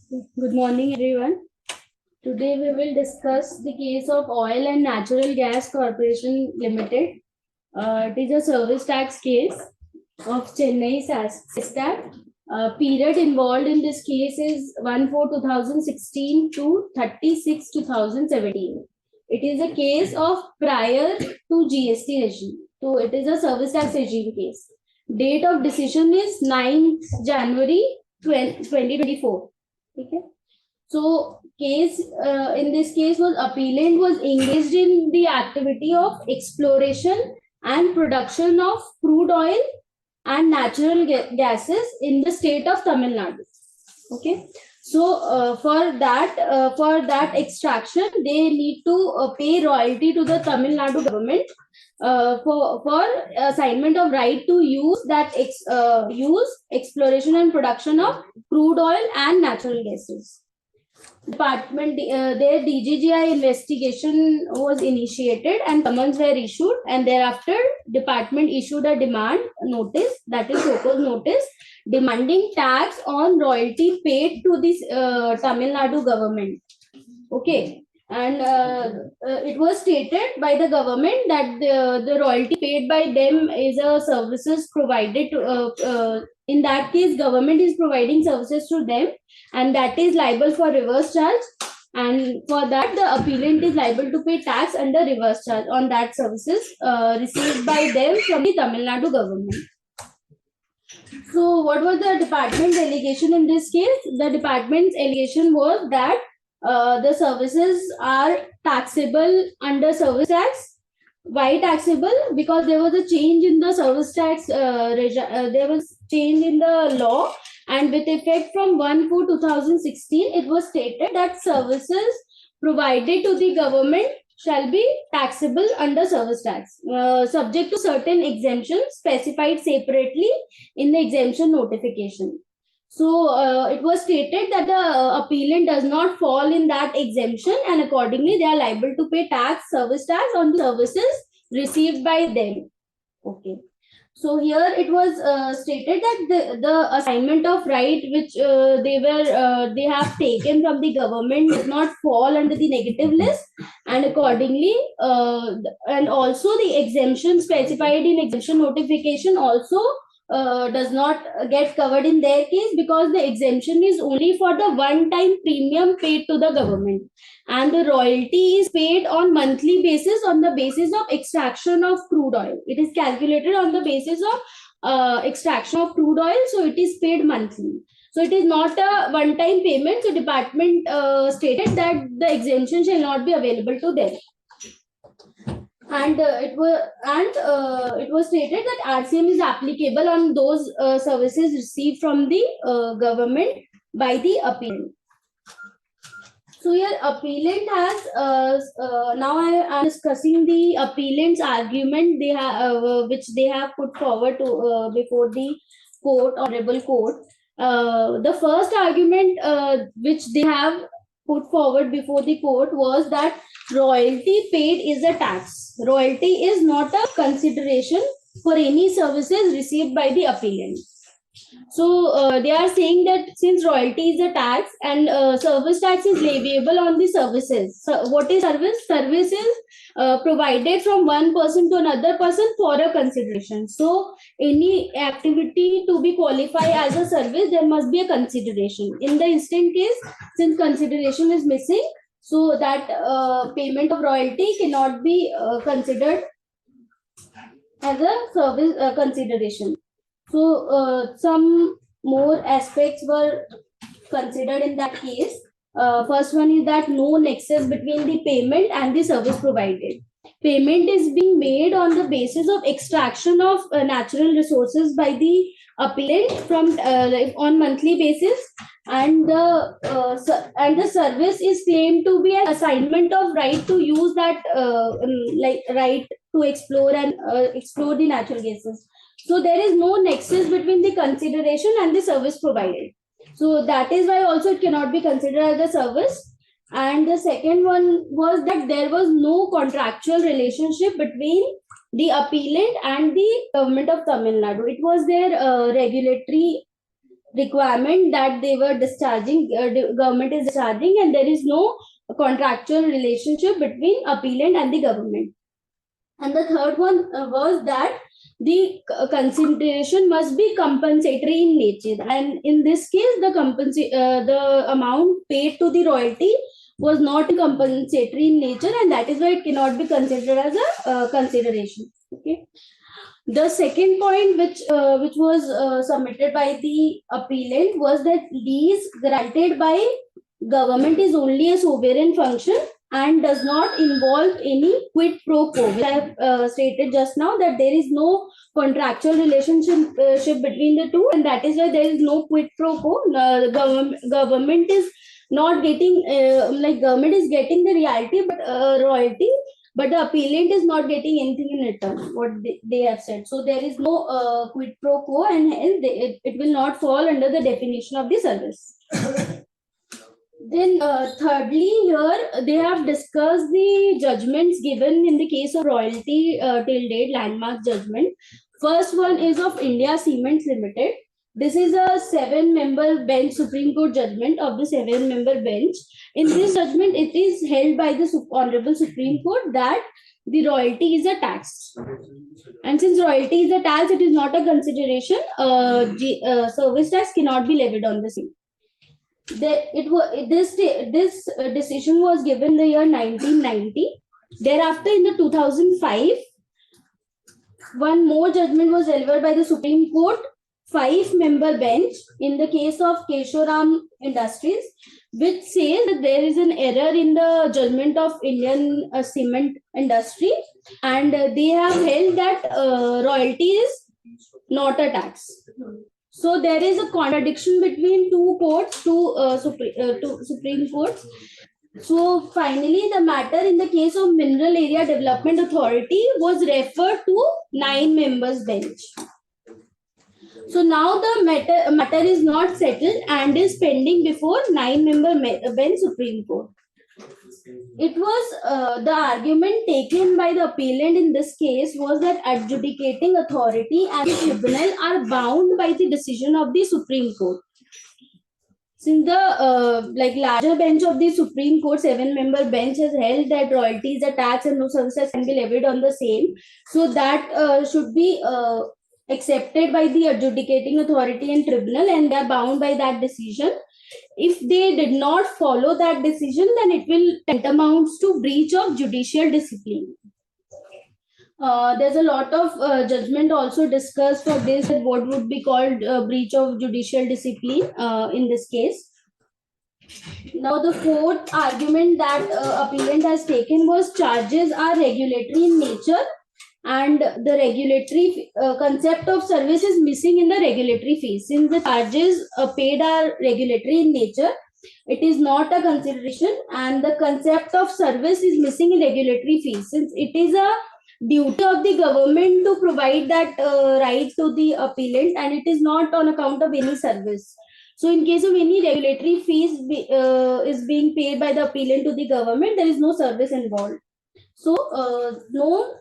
Good morning, everyone. Today we will discuss the case of Oil and Natural Gas Corporation Limited. It is a service tax case of Chennai SESTAT. Period involved in this case is 1/4/2016 to 30/6/2017. It is a case of prior to GST regime. So it is a service tax regime case. Date of decision is 9th January 2024. Okay. So case in this case was appellant was engaged in the activity of exploration and production of crude oil and natural gases in the state of Tamil Nadu. Okay. So for that extraction, they need to pay royalty to the Tamil Nadu government for assignment of right to use use exploration and production of crude oil and natural gases. Their DGGI investigation was initiated and summons were issued, and thereafter department issued a demand notice, that is proposed notice, demanding tax on royalty paid to this Tamil Nadu government. Okay. And it was stated by the government that the royalty paid by them is a services provided to, in that case government is providing services to them, and that is liable for reverse charge, and for that the appellant is liable to pay tax under reverse charge on that services received by them from the Tamil Nadu government. So what was the department's allegation in this case? The department's allegation was that the services are taxable under service tax. Why taxable? Because there was a change in the service tax, there was change in the law, and with effect from 1/4/2016, it was stated that services provided to the government shall be taxable under service tax, subject to certain exemptions specified separately in the exemption notification. So it was stated that the appellant does not fall in that exemption, and accordingly they are liable to pay service tax on the services received by them. Okay. So here it was stated that the assignment of right which they have taken from the government does not fall under the negative list, and accordingly and also the exemption specified in exemption notification also does not get covered in their case, because the exemption is only for the one-time premium paid to the government, and the royalty is paid on monthly basis on the basis of extraction of crude oil. It is calculated on the basis of extraction of crude oil, so it is paid monthly. So it is not a one-time payment. So department stated that the exemption shall not be available to them. And it was stated that RCM is applicable on those services received from the government by the appellant. So here appellant has now I am discussing the appellant's argument they have which they have put forward to before the court, honorable court. The first argument which they have put forward before the court was that royalty paid is a tax. Royalty is not a consideration for any services received by the appellant. So they are saying that since royalty is a tax and service tax is leviable on the services. So what is service? Service is provided from one person to another person for a consideration. So any activity to be qualified as a service, there must be a consideration. In the instant case, since consideration is missing, so that payment of royalty cannot be considered as a service consideration. So some more aspects were considered in that case. First one is that no nexus between the payment and the service provided. Payment is being made on the basis of extraction of natural resources by the appellant from on monthly basis, and the service is claimed to be an assignment of right to use that like right to explore and explore the natural gases. So there is no nexus between the consideration and the service provided. So that is why also it cannot be considered as a service. And the second one was that there was no contractual relationship between the appellant and the government of Tamil Nadu. It was their regulatory requirement that they were discharging, government is discharging, and there is no contractual relationship between appellant and the government. And the third one was that the consideration must be compensatory in nature, and in this case the amount paid to the royalty was not compensatory in nature, and that is why it cannot be considered as a consideration. Okay. The second point which was submitted by the appellant was that lease granted by government is only a sovereign function and does not involve any quid pro quo. I have stated just now that there is no contractual relationship between the two, and that is why there is no quid pro quo. Government is not getting government is getting the royalty, but the appellant is not getting anything in return, what they have said. So there is no quid pro quo, and hence it will not fall under the definition of the service. Then thirdly, here they have discussed the judgments given in the case of royalty till date, landmark judgment. First one is of India Cements Limited. This is a 7-member bench, Supreme Court judgment of the 7-member bench. In this judgment, it is held by the Honorable Supreme Court that the royalty is a tax. And since royalty is a tax, it is not a consideration. Service tax cannot be levied on the same. This decision was given in the year 1990. Thereafter, in the 2005, one more judgment was delivered by the Supreme Court, 5-member bench, in the case of Keshoram Industries, which says that there is an error in the judgment of Indian cement industry, and they have held that royalty is not a tax. So there is a contradiction between two courts, two Supreme Courts. So finally, the matter in the case of Mineral Area Development Authority was referred to 9 members bench. So now the matter is not settled and is pending before 9-member bench Supreme Court. It was the argument taken by the appellant in this case was that adjudicating authority and the tribunal are bound by the decision of the Supreme Court. Since the larger bench of the Supreme Court, 7-member bench, has held that royalty is a tax and no services can be levied on the same, so that should be accepted by the adjudicating authority and tribunal, and they are bound by that decision. If they did not follow that decision, then it will tantamount to breach of judicial discipline. There's a lot of judgment also discussed for this, that what would be called breach of judicial discipline in this case. Now, the fourth argument that appellant has taken was charges are regulatory in nature, and the regulatory concept of service is missing in the regulatory fees. Since the charges paid are regulatory in nature, it is not a consideration, and the concept of service is missing in regulatory fees, since it is a duty of the government to provide that right to the appellant, and it is not on account of any service. So in case of any regulatory fees is being paid by the appellant to the government, there is no service involved. So no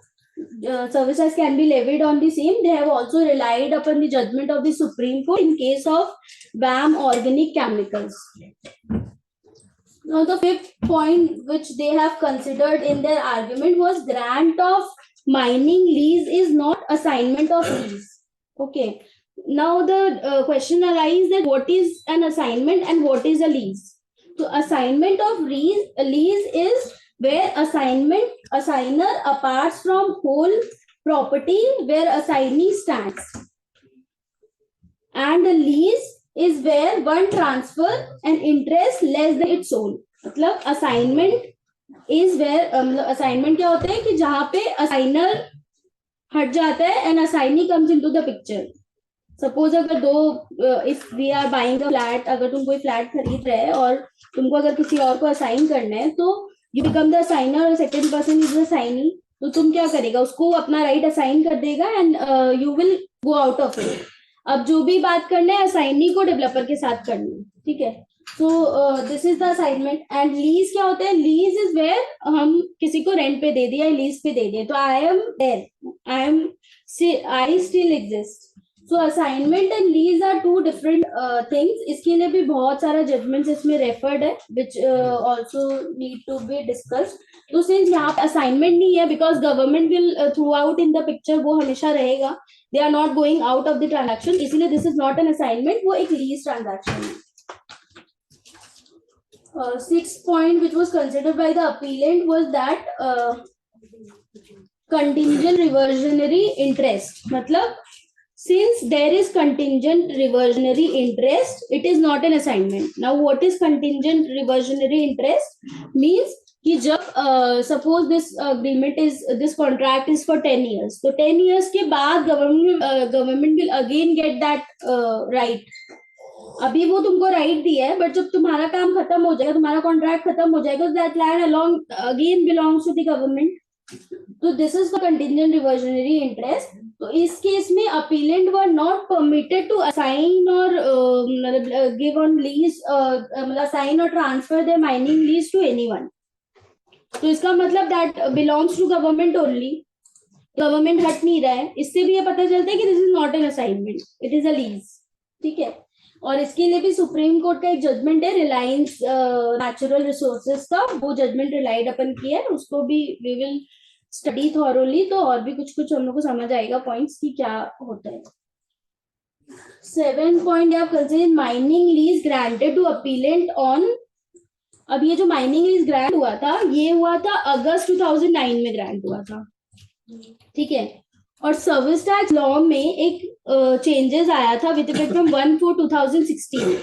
services can be levied on the same. They have also relied upon the judgment of the Supreme Court in case of VAM Organic Chemicals. Now, the fifth point which they have considered in their argument was grant of mining lease is not assignment of lease. Okay. Now, the question arises that what is an assignment and what is a lease? So, assignment of lease is where assigner aparts from whole property where assignee stands. And a lease is where one transfer an interest less than its own. मतलब assignment is where assignment क्या होता है कि जहाँ पे assigner हट जाता है and assignee comes into the picture. Suppose अगर if we are buying a flat, अगर तुम कोई flat खरीद रहे हैं और तुमको अगर किसी और को assign करना है, तो you become the assigner और second person is the assignee. तो तुम क्या करेगा, उसको अपना right assign कर देगा and you will go out of it. अब जो भी बात करना है असाइनी को डेवलपर के साथ करनी है, ठीक है. So this is the assignment. And lease क्या होता है? लीज इज वेयर हम किसी को रेंट पे दे दिया, लीज पे दे दिया, तो I am there, I still exist. So assignment and lease are two different things. इसके लिए भी बहुत सारा जजमेंट्स इसमें रेफर्ड है which also need to be discussed. तो सिंस यहाँ पे असाइनमेंट नहीं है because government will throughout in the picture, वो हमेशा रहेगा, they are not going out of the transaction, इसीलिए this is not an assignment, वो एक लीज ट्रांजैक्शन है. Sixth point which was considered by the appellant was that contingent reversionary interest. मतलब since there is contingent reversionary interest, it is not an assignment. Now what is contingent reversionary interest? Means कि जब suppose this agreement is, this contract is for 10 years, तो 10 years के बाद government will again get that right. अभी वो तुमको right दिया है, बट जब तुम्हारा काम खत्म हो जाएगा, तुम्हारा कॉन्ट्रैक्ट खत्म हो जाएगा, that land along again belongs to the government. तो this is the contingent reversionary interest. तो इस केस में appellant were not permitted to assign और गिव ऑन लीज, मतलब असाइन और transfer the mining lease to anyone. तो इसका मतलब that belongs to government only, government हट नहीं रहा है. इससे भी ये पता चलता है कि this is not an assignment, it is a lease. ठीक है. और इसके लिए भी सुप्रीम कोर्ट का एक जजमेंट है रिलायंस नेचुरल रिसोर्सेज का, वो जजमेंट रिलाइड अपन किया है, उसको भी वी विल स्टडी थॉरोली. तो और भी कुछ कुछ हम लोग को समझ आएगा पॉइंट्स की क्या होता है. 7 पॉइंट आप consider mining lease granted to appellant on. अब ये जो माइनिंग लीज ग्रांट हुआ था, ये हुआ था अगस्त 2009 में ग्रांट हुआ था. ठीक है. और सर्विस टैक्स लॉ में एक चेंजेस आया था विद इफेक्ट फ्रॉम 1/4/2016.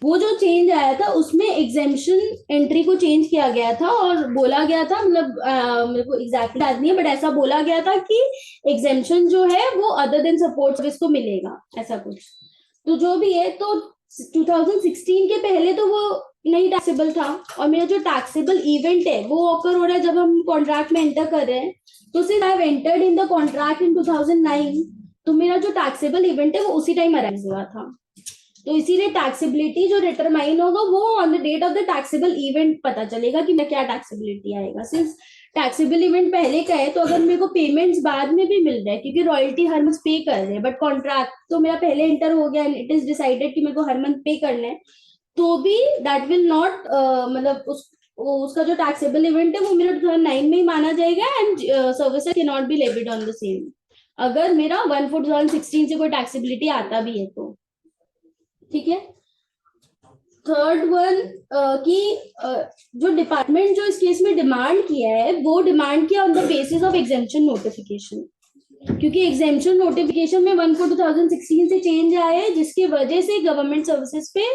वो जो चेंज आया था उसमें एग्जेम्पशन एंट्री को चेंज किया गया था और बोला गया था, मतलब मेरे को एग्जैक्टली याद नहीं है, बट ऐसा बोला गया था कि एग्जेम्पशन जो है वो अदर देन सपोर्ट सर्विस को मिलेगा, ऐसा कुछ. तो जो भी है, तो 2016 के पहले तो वो नहीं टैक्सेबल था. और मेरा जो टैक्सेबल इवेंट है वो ऑकर हो रहा है जब हम कॉन्ट्रैक्ट में एंटर कर रहे हैं. तो since I have entered in the contract in 2009, तो मेरा जो टैक्सेबल इवेंट है वो उसी टाइम अराइज हुआ था. तो इसीलिए टैक्सेबिलिटी जो डिटरमाइन होगा वो on the date of the taxable event पता चलेगा कि मैं क्या टैक्सेबिलिटी आएगा. सिंस टैक्सेबल इवेंट पहले का है, तो अगर मेरे को पेमेंट्स बाद में भी मिल रहा है क्योंकि रॉयल्टी हर मंथ पे कर रहे हैं, बट कॉन्ट्रैक्ट तो मेरा पहले एंटर हो गया एंड इट इज डिसाइडेड कि मेरे को हर मंथ पे करना है, तो भी दैट विल नॉट, मतलब उसका जो टैक्सेबल इवेंट है वो मेरा 2009 में ही माना जाएगा and services can not be levied on the same, अगर मेरा 1/4/2016 से कोई टैक्सेबिलिटी आता भी है तो. ठीक है. थर्ड वन कि जो डिपार्टमेंट जो इस केस में डिमांड किया है, वो डिमांड किया on the basis of exemption notification, क्योंकि एग्जेम्पशन नोटिफिकेशन में 1/4/2016 से चेंज आया है जिसकी वजह से गवर्नमेंट सर्विसेज पे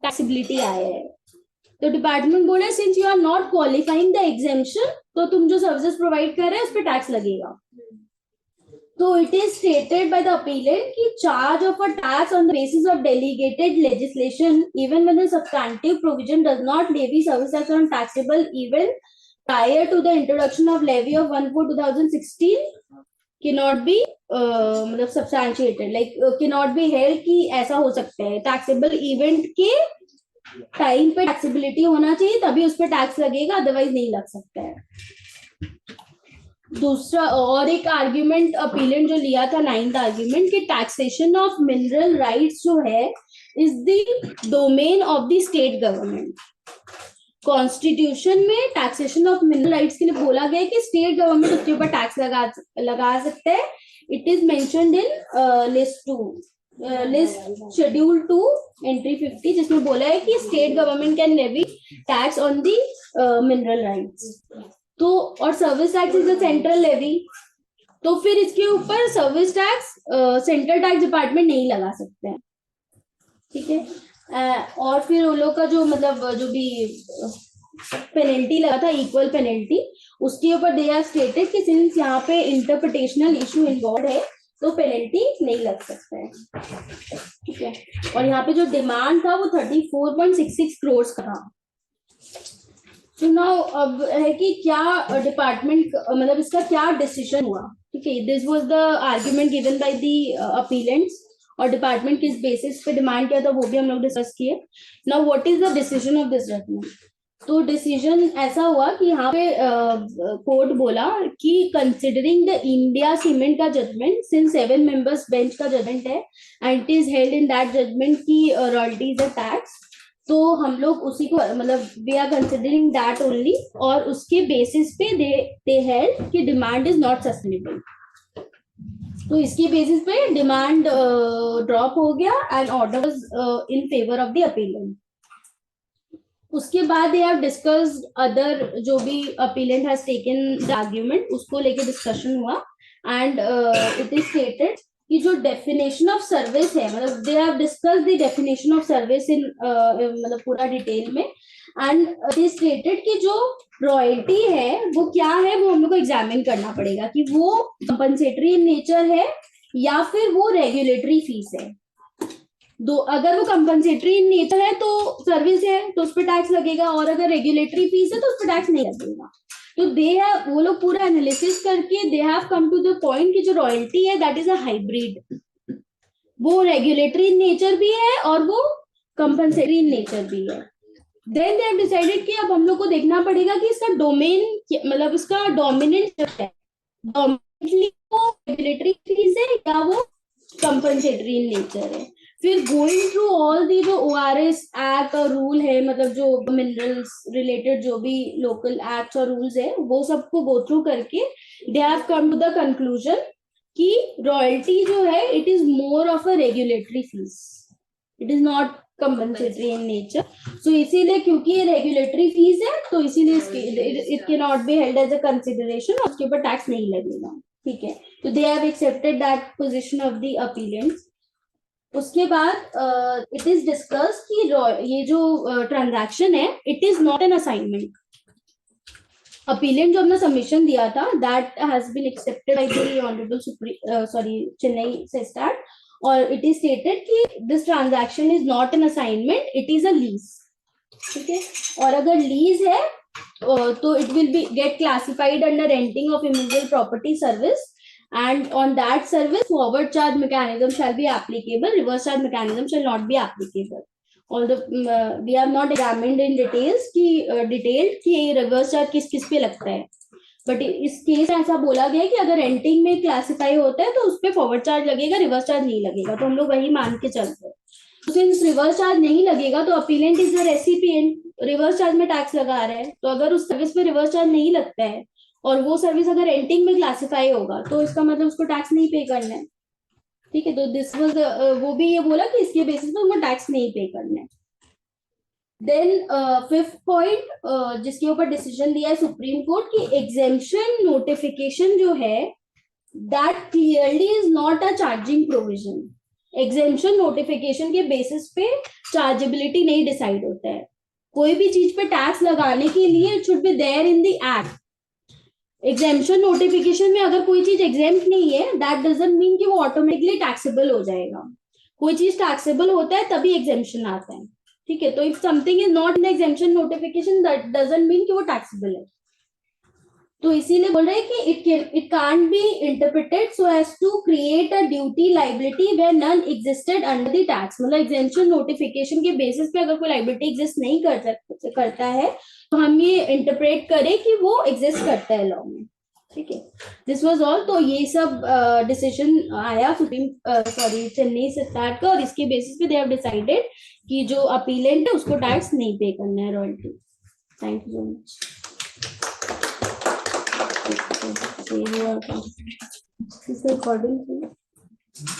टैक्सेबिलिटी आया है. तो डिपार्टमेंट बोले since you are not qualifying the exemption, तो तुम जो सर्विसेज प्रोवाइड कर रहे हैं उस पर टैक्स लगेगा. तो it is stated by the appellant कि charge of a tax on the basis of delegated legislation even when the substantive provision does not levy service tax on taxable even prior to the introduction of levy of 1/4/2016 cannot be मतलब substantiated, like cannot be held कि ऐसा हो सकता है. taxable event के time पे taxability होना चाहिए तभी उस पर टैक्स लगेगा, अदरवाइज नहीं लग सकता है. दूसरा और एक आर्ग्यूमेंट अपीलेंट जो लिया था, 9th आर्ग्यूमेंट, कि टैक्सेशन ऑफ मिनरल राइट्स जो है is the domain of the state government. Constitution में टैक्सेशन ऑफ मिनरल राइट्स के लिए बोला गया है कि स्टेट गवर्नमेंट उसके ऊपर टैक्स लगा सकते हैं. It is mentioned in list schedule 2 entry 50, जिसमें बोला है कि state government can levy tax on the mineral rights. तो और service tax is a central levy, तो फिर इसके ऊपर service tax central tax department नहीं लगा सकते हैं. ठीक है. और फिर उन लोग का जो मतलब जो भी पेनल्टी लगा था, इक्वल पेनल्टी, उसके ऊपर दे आर स्टेटेड कि सिंस यहाँ पे इंटरप्रिटेशनल इशू इन्वॉल्व है तो पेनल्टी नहीं लग सकता है. ठीक है. और यहाँ पे जो डिमांड था वो 34.66 करोड़ का था. तो नाउ अब है कि क्या डिपार्टमेंट मतलब इसका क्या डिसीजन हुआ. ठीक है. This was the argument given by the appellants, और डिपार्टमेंट किस बेसिस पे डिमांड किया था वो भी हम लोग डिस्कस किए. Now what is the decision of this judgment. तो डिसीजन ऐसा हुआ कि यहाँ पे कोर्ट बोला कि कंसिडरिंग द इंडिया सीमेंट का जजमेंट, सिंस 7 मेंबर्स बेंच का जजमेंट है and it is held in that judgment की रॉयल्टीज है टैक्स, तो हम लोग उसी को मतलब we are considering that only, और उसके बेसिस पे दे हेल्ड कि डिमांड इज नॉट सस्टेनेबल। तो इसके बेसिस पे डिमांड ड्रॉप हो गया and order was in favour of the appellate. उसके बाद दे हैव डिस्कस्ड अदर, जो भी appellate has taken the argument उसको लेके डिस्कशन हुआ एंड इट इज स्टेटेड कि जो डेफिनेशन ऑफ सर्विस है, मतलब they have discussed the definition of service in मतलब पूरा डिटेल में, एंड इट इज स्टेटेड कि जो रॉयल्टी है वो क्या है, वो हम लोग को एग्जामिन करना पड़ेगा कि वो कंपनसेटरी इन नेचर है या फिर वो रेगुलेटरी फीस है। दो, अगर वो कंपनसेटरी इन नेचर है तो सर्विस है तो उस पर टैक्स लगेगा, और अगर रेगुलेटरी फीस है तो उस पर टैक्स नहीं लगेगा। तो दे हैव, वो लोग पूरा एनालिसिस करके they have come to the point कि जो रॉयल्टी है दैट इज अ हाइब्रिड, वो रेगुलेटरी इन नेचर भी है और वो कंपनसेटरी इन नेचर भी है। देन दे हैव डिसाइडेड कि अब हम लोग को देखना पड़ेगा कि इसका डोमेन, मतलब इसका डोमिनेंट है, डोमिनेंटली वो रेगुलेटरी फीस है या वो कंपनसेटरी इन नेचर है। फिर गोइंग थ्रू ऑल दी जो ORS एक्ट और रूल है, मतलब जो मिनरल्स रिलेटेड जो भी लोकल एक्ट्स और रूल्स है वो सबको गो थ्रू करके they have come to the conclusion कि रॉयल्टी जो है it is more of a regulatory fee, it is not compensatory in nature. So इसीलिए क्योंकि ये रेगुलेटरी फीस है तो इसीलिए it can not be held as a consideration, और उसके ऊपर टैक्स नहीं लगेगा। ठीक है, तो they have accepted that position of the appellants. उसके बाद इट इज डिस्कस कि ये जो ट्रांजैक्शन है it is not an assignment. Appellant जो अपना सबमिशन दिया था that has been accepted by the honourable Chennai CESTAT, और इट इज स्टेटेड कि this transaction is not an assignment, it is a lease. ठीक है, और अगर लीज है तो it will be get classified under renting of immovable property service, and on that service forward charge mechanism shall be applicable, reverse charge mechanism shall not be applicable. Although we have not examined in details कि detailed कि reverse charge किस किस पे लगता है, but इस case ऐसा बोला गया कि अगर रेंटिंग में क्लासिफाई होता है तो उस पर फॉरवर्ड चार्ज लगेगा, रिवर्स चार्ज नहीं लगेगा, तो हम लोग वही मान के चलते हैं। तो सिंस रिवर्स चार्ज नहीं लगेगा तो appellate is the recipient, reverse charge में टैक्स लगा रहा है, तो अगर उस सर्विस पे रिवर्स चार्ज नहीं लगता है और वो सर्विस अगर रेंटिंग में क्लासिफाई होगा तो इसका मतलब उसको टैक्स नहीं पे करना है। ठीक है, तो दिस वाज वो भी ये बोला कि इसके बेसिस पे उनको टैक्स नहीं पे करना है। देन फिफ्थ पॉइंट जिसके ऊपर डिसीजन दिया है सुप्रीम कोर्ट की, एग्जेम्पशन नोटिफिकेशन जो है that clearly is not a charging provision. Exemption notification के बेसिस पे चार्जेबिलिटी नहीं डिसाइड होता है। कोई भी चीज पे टैक्स लगाने के लिए it should be there in the act. Exemption notification में अगर कोई चीज एग्जेम्प्ट नहीं है दैट डजंट मीन कि वो ऑटोमेटिकली टैक्सेबल हो जाएगा। कोई चीज टैक्सेबल होता है तभी एग्जेम्पशन आता है। ठीक है, तो if something is not in exemption notification that doesn't mean कि वो टैक्सेबल है। तो इसीलिए बोल रहे हैं कि it can't be interpreted so as to create a duty liability where none existed under the tax. मतलब एग्जेम्पशन नोटिफिकेशन के बेसिस पे अगर कोई लाइबिलिटी एग्जिस्ट नहीं करता है तो हम ये इंटरप्रेट करें कि वो एग्जिस्ट करता है लॉ में। ठीक है, दिस वाज ऑल। तो ये सब डिसीजन आया चेन्नई सेस्टाट का, और इसके बेसिस पे दे हैव डिसाइडेड कि जो अपीलेंट है उसको टैक्स नहीं पे करना है royalty. Thank you so much. Is the recording?